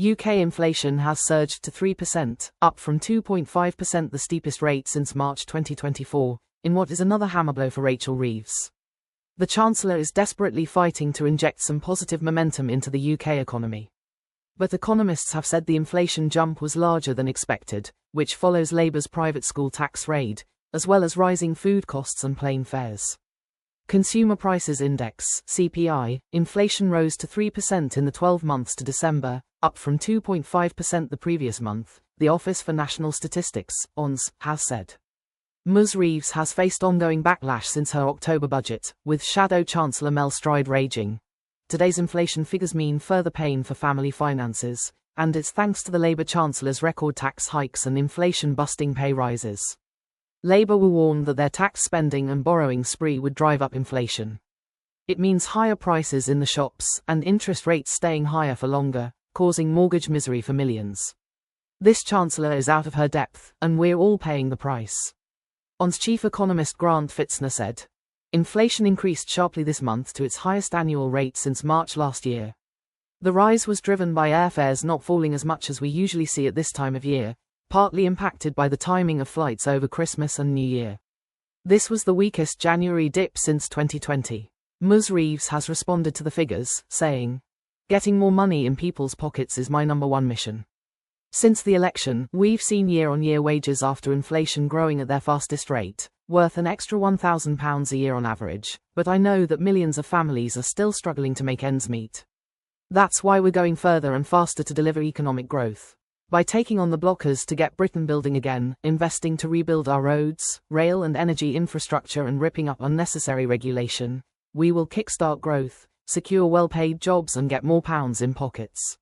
UK inflation has surged to 3%, up from 2.5%, the steepest rate since March 2024, in what is another hammer blow for Rachel Reeves. The Chancellor is desperately fighting to inject some positive momentum into the UK economy. But economists have said the inflation jump was larger than expected, which follows Labour's private school tax raid, as well as rising food costs and plane fares. Consumer Prices Index (CPI) inflation rose to 3% in the 12 months to December, up from 2.5% the previous month, the Office for National Statistics (ONS) has said. Ms. Reeves has faced ongoing backlash since her October budget, with Shadow Chancellor Mel Stride raging. Today's inflation figures mean further pain for family finances, and it's thanks to the Labour Chancellor's record tax hikes and inflation-busting pay rises. Labour were warned that their tax spending and borrowing spree would drive up inflation. It means higher prices in the shops and interest rates staying higher for longer, causing mortgage misery for millions. This Chancellor is out of her depth, and we're all paying the price. ONS chief economist Grant Fitzner said, "Inflation increased sharply this month to its highest annual rate since March last year. The rise was driven by airfares not falling as much as we usually see at this time of year, partly impacted by the timing of flights over Christmas and New Year. This was the weakest January dip since 2020. Ms. Reeves has responded to the figures, saying, "Getting more money in people's pockets is my number one mission. Since the election, we've seen year-on-year wages after inflation growing at their fastest rate, worth an extra £1,000 a year on average, but I know that millions of families are still struggling to make ends meet. That's why we're going further and faster to deliver economic growth. By taking on the blockers to get Britain building again, investing to rebuild our roads, rail and energy infrastructure and ripping up unnecessary regulation, we will kickstart growth, secure well-paid jobs and get more pounds in pockets."